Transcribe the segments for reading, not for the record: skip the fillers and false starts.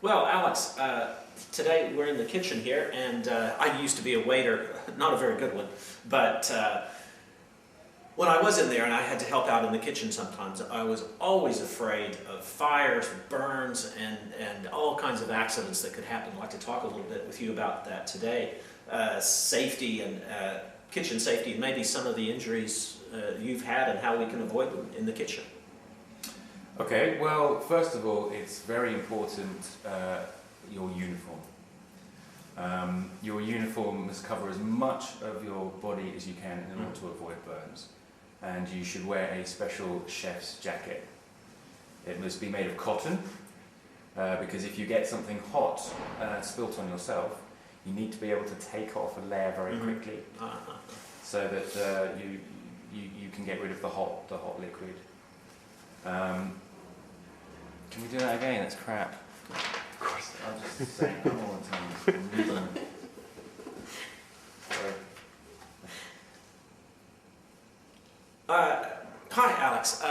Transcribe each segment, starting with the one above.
Well, Alex, today we're in the kitchen here, and I used to be a waiter, not a very good one, but when I was in there and I had to help out in the kitchen sometimes, I was always afraid of fires, burns, and all kinds of accidents that could happen. I'd like to talk a little bit with you about that today. Safety and kitchen safety, and maybe some of the injuries you've had and how we can avoid them in the kitchen. Okay, well, first of all, it's very important your uniform. Your uniform must cover as much of your body as you can in order to avoid burns. And you should wear a special chef's jacket. It must be made of cotton, because if you get something hot spilt on yourself, you need to be able to take off a layer very quickly, so that you can get rid of the hot liquid. Can we do that again? That's crap. Of course. I'm just saying that all the time. Hi, Alex.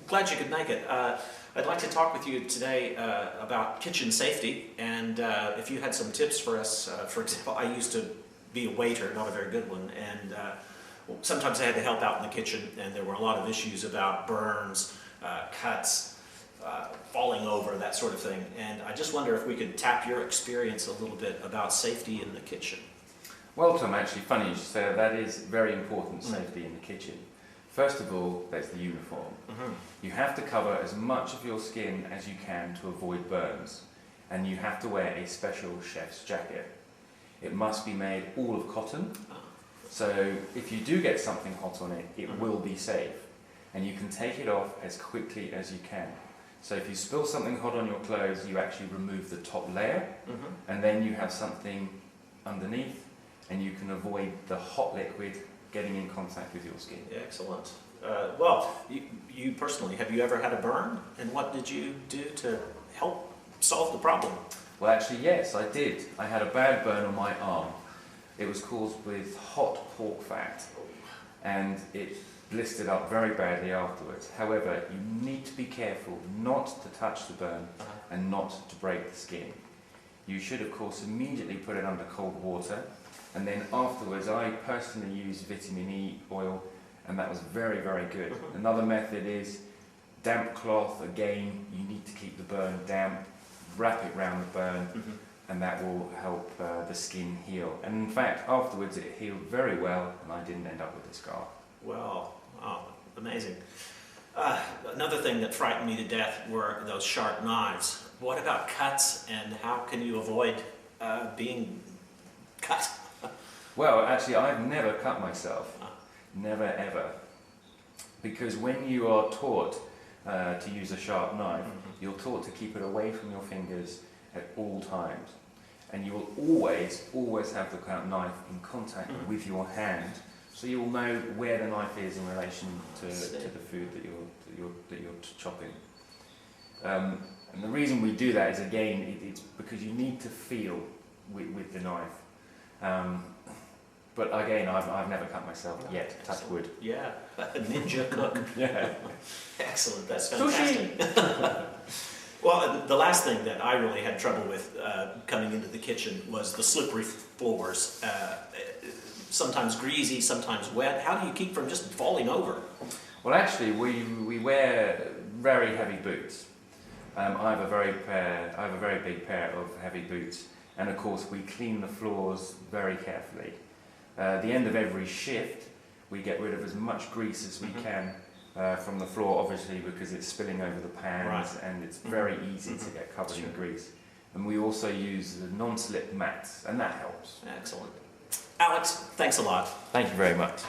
Glad you could make it. I'd like to talk with you today about kitchen safety, and if you had some tips for us. For example, I used to be a waiter, not a very good one, and sometimes I had to help out in the kitchen, and there were a lot of issues about burns, cuts, falling over, that sort of thing. And I just wonder if we could tap your experience a little bit about safety in the kitchen. Well, Tom, actually, funny you should say that is very important, safety in the kitchen. First of all, there's the uniform. You have to cover as much of your skin as you can to avoid burns, and you have to wear a special chef's jacket. It must be made all of cotton, so if you do get something hot on it, it will be safe, and you can take it off as quickly as you can. So if you spill something hot on your clothes, you actually remove the top layer, and then you have something underneath, and you can avoid the hot liquid getting in contact with your skin. Excellent. Well, you personally, have you ever had a burn? And what did you do to help solve the problem? Well, actually, yes, I did. I had a bad burn on my arm. It was caused with hot pork fat, and it blistered up very badly afterwards. However, you need to be careful not to touch the burn and not to break the skin. You should, of course, immediately put it under cold water, and then afterwards I personally use vitamin E oil, and that was very, very good. Another method is damp cloth. Again, you need to keep the burn damp, wrap it round the burn, and that will help the skin heal. And in fact, afterwards it healed very well, and I didn't end up with a scar. Well, wow, amazing. Another thing that frightened me to death were those sharp knives. What about cuts, and how can you avoid being cut? Well, actually, I've never cut myself. Never, ever. Because when you are taught to use a sharp knife, you're taught to keep it away from your fingers at all times. And you will always have the knife in contact with your hand, so you will know where the knife is in relation to the food that you're chopping. And the reason we do that is, again, it's because you need to feel with the knife. But again, I've never cut myself yet, touch wood. Yeah, a ninja cook. Yeah. Excellent, that's fantastic. Well, the last thing that I really had trouble with coming into the kitchen was the slippery floors. Sometimes greasy, sometimes wet. How do you keep from just falling over? Well, actually, we wear very heavy boots. I have a very big pair of heavy boots, and of course we clean the floors very carefully. At the end of every shift, we get rid of as much grease as we can from the floor, obviously, because it's spilling over the pans, and it's very easy to get covered in grease. And we also use the non-slip mats, and that helps. Excellent. Alex, thanks a lot. Thank you very much.